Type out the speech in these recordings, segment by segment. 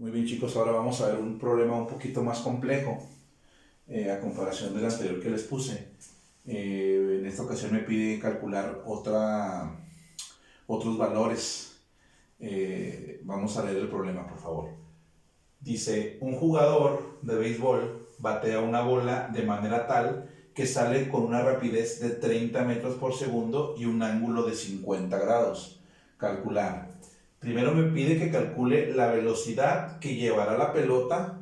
Muy bien, chicos, ahora vamos a ver un problema un poquito más complejo a comparación del anterior que les puse. En esta ocasión me pide calcular otros valores. Vamos a leer el problema, por favor. Dice, un jugador de béisbol batea una bola de manera tal que sale con una rapidez de 30 metros por segundo y un ángulo de 50 grados. Calcular. Primero me pide que calcule la velocidad que llevará la pelota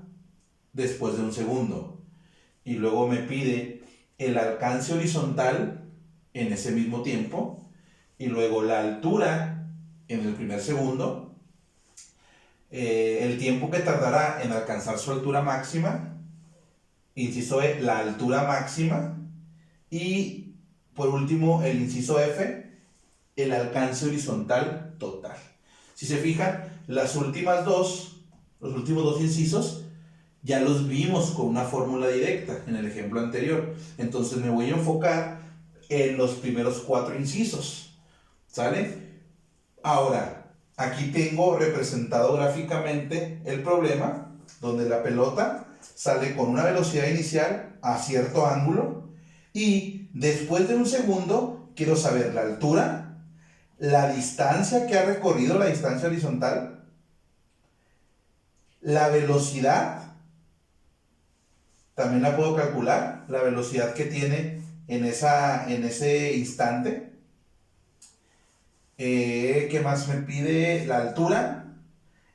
después de un segundo. Y luego me pide el alcance horizontal en ese mismo tiempo. Y luego la altura en el primer segundo. El tiempo que tardará en alcanzar su altura máxima. Inciso E, la altura máxima. Y por último, el inciso F, el alcance horizontal total. Si se fijan, los últimos dos incisos ya los vimos con una fórmula directa en el ejemplo anterior. Entonces me voy a enfocar en los primeros 4 incisos. ¿Sale? Ahora, aquí tengo representado gráficamente el problema donde la pelota sale con una velocidad inicial a cierto ángulo y después de un segundo quiero saber la altura, la distancia que ha recorrido, la distancia horizontal, la velocidad, también la puedo calcular, la velocidad que tiene en ese instante. ¿Qué más me pide? La altura,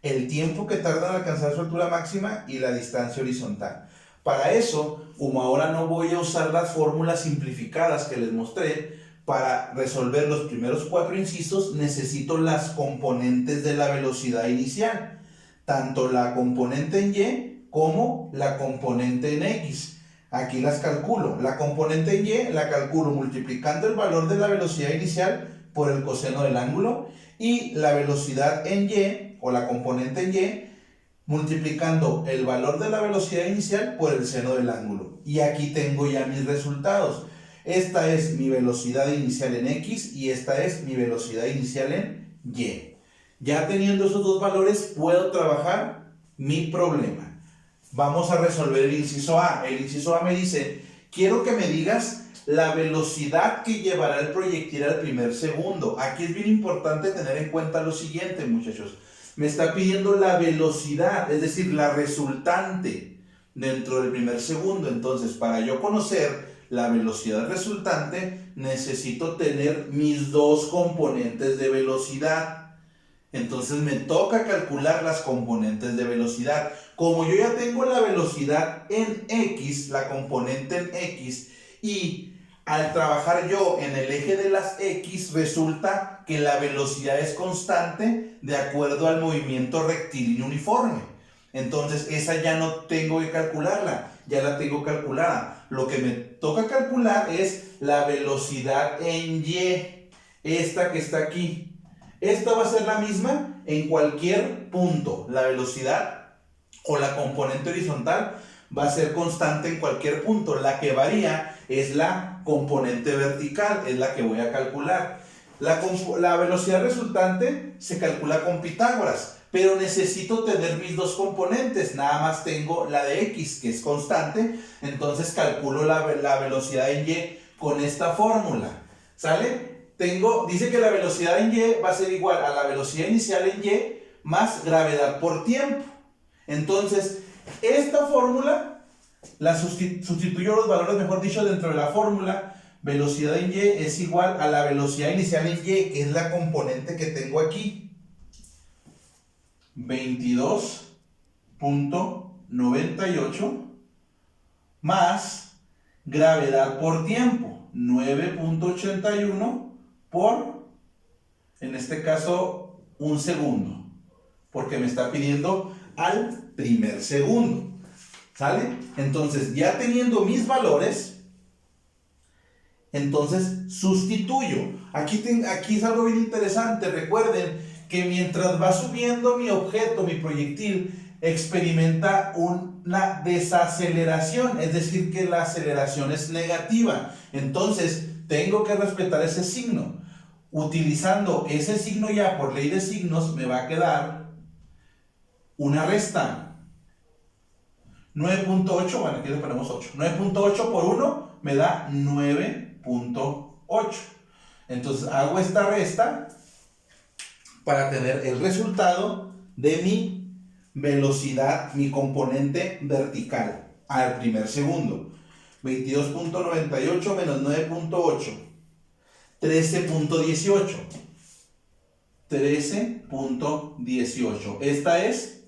el tiempo que tarda en alcanzar su altura máxima y la distancia horizontal. Para eso, como ahora no voy a usar las fórmulas simplificadas que les mostré, para resolver los primeros 4 incisos necesito las componentes de la velocidad inicial, tanto la componente en Y como la componente en X. Aquí las calculo. La componente en Y la calculo multiplicando el valor de la velocidad inicial por el coseno del ángulo y la velocidad en Y o la componente en Y multiplicando el valor de la velocidad inicial por el seno del ángulo. Y aquí tengo ya mis resultados. Esta es mi velocidad inicial en X y esta es mi velocidad inicial en Y. Ya teniendo esos dos valores puedo trabajar mi problema. Vamos a resolver el inciso A. El inciso A me dice, quiero que me digas la velocidad que llevará el proyectil al primer segundo. Aquí es bien importante tener en cuenta lo siguiente, muchachos. Me está pidiendo la velocidad, es decir, la resultante dentro del primer segundo. Entonces, para yo conocer la velocidad resultante, necesito tener mis dos componentes de velocidad. Entonces me toca calcular las componentes de velocidad. Como yo ya tengo la velocidad en X, la componente en X, y al trabajar yo en el eje de las X, resulta que la velocidad es constante de acuerdo al movimiento rectilíneo uniforme. Entonces esa ya no tengo que calcularla, ya la tengo calculada. Lo que me toca calcular es la velocidad en Y, esta que está aquí. Esta va a ser la misma en cualquier punto. La velocidad o la componente horizontal va a ser constante en cualquier punto. La que varía es la componente vertical, es la que voy a calcular. La velocidad resultante se calcula con Pitágoras, pero necesito tener mis dos componentes. Nada más tengo la de X, que es constante, entonces calculo la velocidad en Y con esta fórmula. ¿Sale? Dice que la velocidad en Y va a ser igual a la velocidad inicial en Y más gravedad por tiempo. Entonces, esta fórmula la sustituyo los valores, mejor dicho, dentro de la fórmula. Velocidad en Y es igual a la velocidad inicial en Y, que es la componente que tengo aquí. 22.98 más gravedad por tiempo, 9.81 por, en este caso, un segundo, porque me está pidiendo al primer segundo. ¿Sale? Entonces, ya teniendo mis valores, entonces sustituyo. Aquí es algo bien interesante. Recuerden que mientras va subiendo mi objeto, mi proyectil, experimenta una desaceleración, es decir, que la aceleración es negativa. Entonces, tengo que respetar ese signo. Utilizando ese signo ya por ley de signos, me va a quedar una resta. 9.8, bueno, aquí le ponemos 8. 9.8 por 1 me da 9.8. Entonces hago esta resta para tener el resultado de mi velocidad, mi componente vertical al primer segundo. 22.98 menos 9.8. 13.18. 13.18. Esta es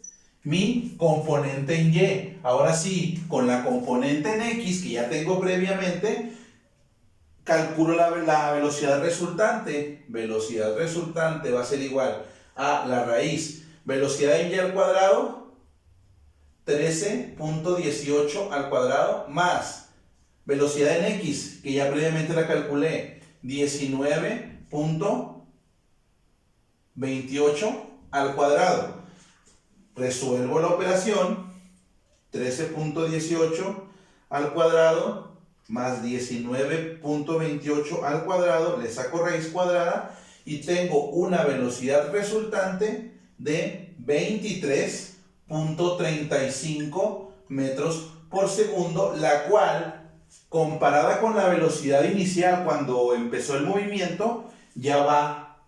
mi componente en Y. Ahora sí, con la componente en X que ya tengo previamente, calculo la velocidad resultante. Velocidad resultante va a ser igual a la raíz velocidad en Y al cuadrado, 13.18 al cuadrado, más velocidad en X, que ya previamente la calculé, 19.28 al cuadrado. Resuelvo la operación, 13.18 al cuadrado más 19.28 al cuadrado, le saco raíz cuadrada y tengo una velocidad resultante de 23.35 metros por segundo, la cual, comparada con la velocidad inicial cuando empezó el movimiento, ya va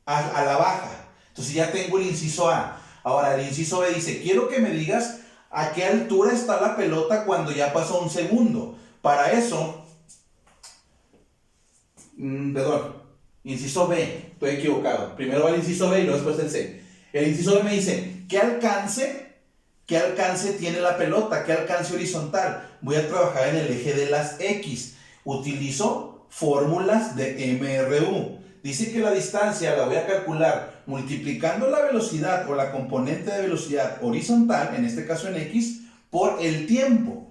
a la baja. Entonces ya tengo el inciso A. Ahora el inciso B dice, quiero que me digas a qué altura está la pelota cuando ya pasó un segundo. Para eso, perdón, inciso B, estoy equivocado. Primero va el inciso B y luego después el C. El inciso B me dice, ¿qué alcance tiene la pelota? ¿Qué alcance horizontal? Voy a trabajar en el eje de las X. Utilizo fórmulas de MRU. Dice que la distancia la voy a calcular multiplicando la velocidad o la componente de velocidad horizontal, en este caso en X, por el tiempo.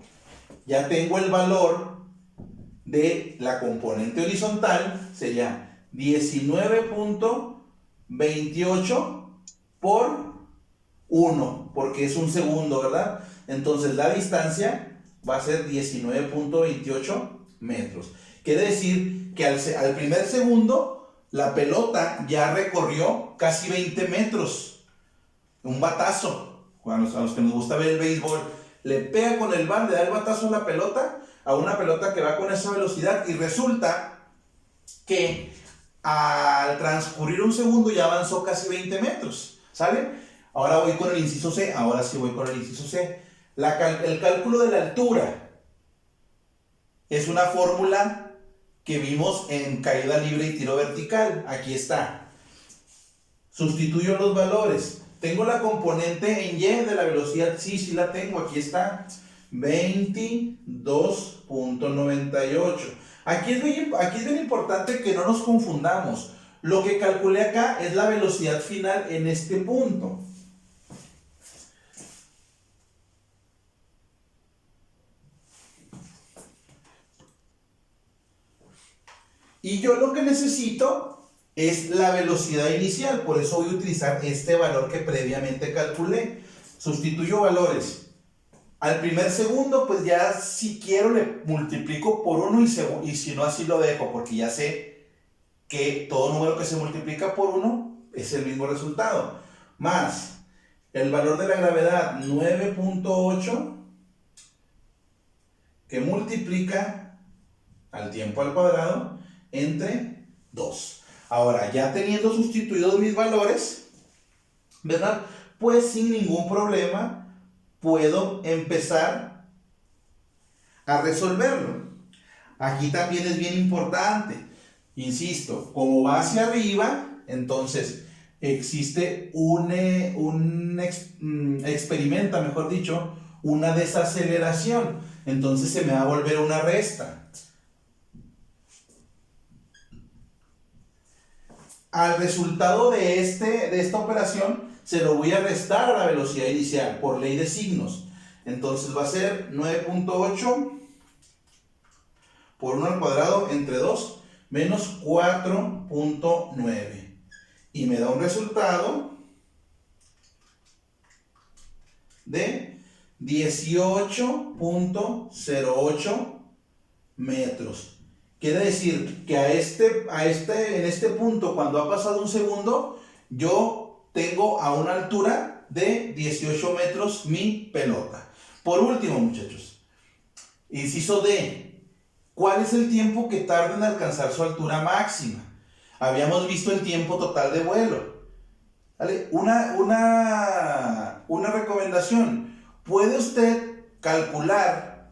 Ya tengo el valor de la componente horizontal, sería 19.28 por 1, porque es un segundo, ¿verdad? Entonces la distancia va a ser 19.28 metros. Quiere decir que al primer segundo la pelota ya recorrió casi 20 metros. Un batazo. A los que nos gusta ver el béisbol, le pega con el bat, le da el batazo a la pelota, a una pelota que va con esa velocidad, y resulta que al transcurrir un segundo ya avanzó casi 20 metros. ¿Sale? Ahora voy con el inciso C. Ahora sí voy con el inciso C. El cálculo de la altura es una fórmula que vimos en caída libre y tiro vertical. Aquí está. Sustituyo los valores. ¿Tengo la componente en Y de la velocidad? Sí la tengo. Aquí está. 22.98. Aquí es bien importante que no nos confundamos. Lo que calculé acá es la velocidad final en este punto. Y yo lo que necesito es la velocidad inicial, por eso voy a utilizar este valor que previamente calculé. Sustituyo valores. Al primer segundo, pues ya si quiero le multiplico por 1 y si no así lo dejo, porque ya sé que todo número que se multiplica por 1 es el mismo resultado. Más el valor de la gravedad, 9.8, que multiplica al tiempo al cuadrado entre 2. Ahora, ya teniendo sustituidos mis valores, ¿verdad? Pues sin ningún problema puedo empezar a resolverlo. Aquí también es bien importante, insisto, como va hacia arriba, entonces existe experimenta, mejor dicho, una desaceleración. Entonces se me va a volver una resta. Al resultado de esta operación se lo voy a restar a la velocidad inicial por ley de signos. Entonces va a ser 9.8 por 1 al cuadrado entre 2 menos 4.9. Y me da un resultado de 18.08 metros. Quiere decir que en este punto, cuando ha pasado un segundo, yo tengo a una altura de 18 metros mi pelota. Por último, muchachos, inciso D, ¿cuál es el tiempo que tarda en alcanzar su altura máxima? Habíamos visto el tiempo total de vuelo. ¿Vale? Una recomendación. ¿Puede usted calcular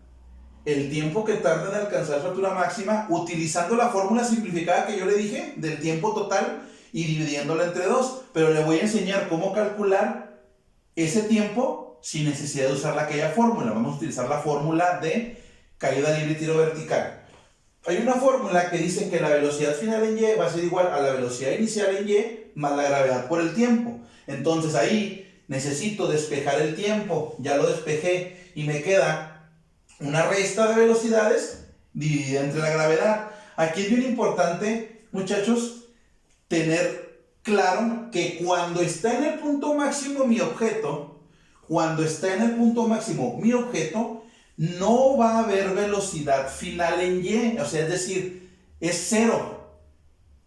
el tiempo que tarda en alcanzar su altura máxima utilizando la fórmula simplificada que yo le dije del tiempo total y dividiéndola entre 2? Pero le voy a enseñar cómo calcular ese tiempo sin necesidad de usar aquella fórmula. Vamos a utilizar la fórmula de caída libre y tiro vertical. Hay una fórmula que dice que la velocidad final en y va a ser igual a la velocidad inicial en y más la gravedad por el tiempo. Entonces ahí necesito despejar el tiempo. Ya lo despejé y me queda una resta de velocidades dividida entre la gravedad. Aquí es bien importante, muchachos, tener claro que cuando está en el punto máximo mi objeto, no va a haber velocidad final en y, o sea, es decir, es 0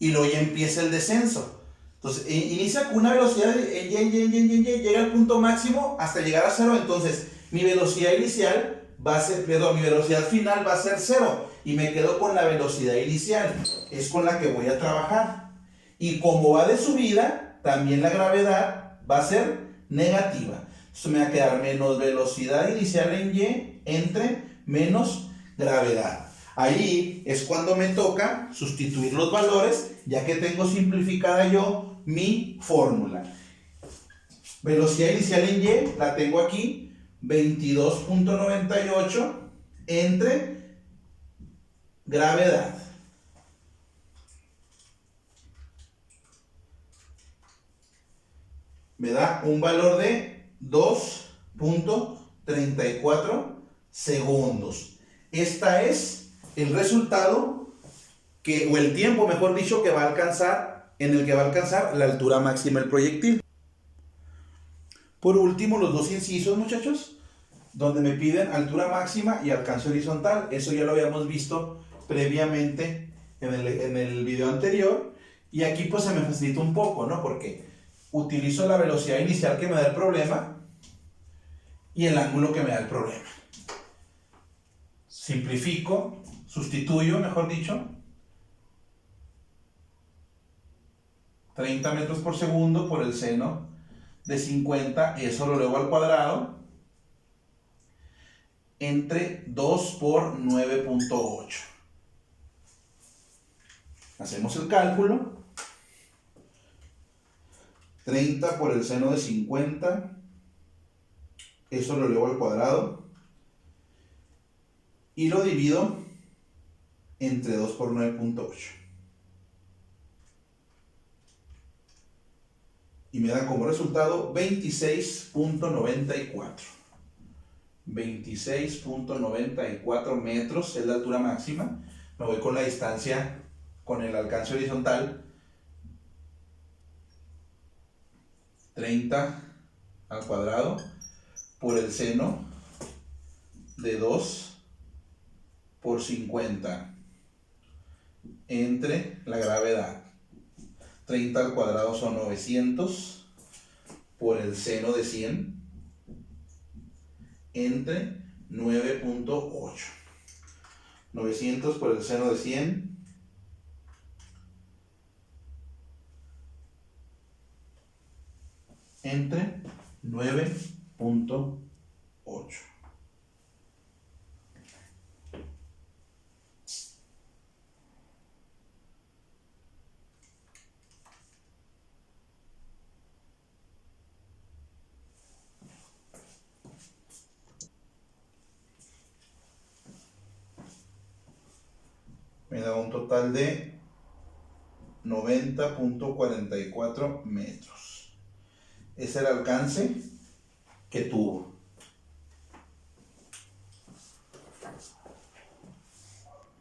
y luego ya empieza el descenso. Entonces, inicia con una velocidad en y, llega al punto máximo hasta llegar a 0, entonces mi velocidad inicial va a ser, perdón, mi velocidad final va a ser 0 y me quedo con la velocidad inicial, es con la que voy a trabajar. Y como va de subida, también la gravedad va a ser negativa. Entonces me va a quedar menos velocidad inicial en y entre menos gravedad. Ahí es cuando me toca sustituir los valores, ya que tengo simplificada yo mi fórmula. Velocidad inicial en y la tengo aquí, 22.98 entre gravedad. Me da un valor de 2.34 segundos. Esta es el resultado o el tiempo, mejor dicho, que va a alcanzar, en el que va a alcanzar la altura máxima del proyectil. Por último, los dos incisos, muchachos, donde me piden altura máxima y alcance horizontal. Eso ya lo habíamos visto previamente en el video anterior. Y aquí pues se me facilita un poco, ¿no? Porque utilizo la velocidad inicial que me da el problema y el ángulo que me da el problema. Simplifico, sustituyo, mejor dicho, 30 metros por segundo por el seno de 50, eso lo elevo al cuadrado, entre 2 por 9.8. Hacemos el cálculo. 30 por el seno de 50, eso lo elevo al cuadrado y lo divido entre 2 por 9.8 y me da como resultado 26.94. 26.94 metros es la altura máxima. Me voy con la distancia, con el alcance horizontal, 30 al cuadrado por el seno de 2 por 50 entre la gravedad. 30 al cuadrado son 900 por el seno de 100 entre 9.8. 900 por el seno de 100 entre 9.8. Me da un total de 90.44 metros. Es el alcance que tuvo.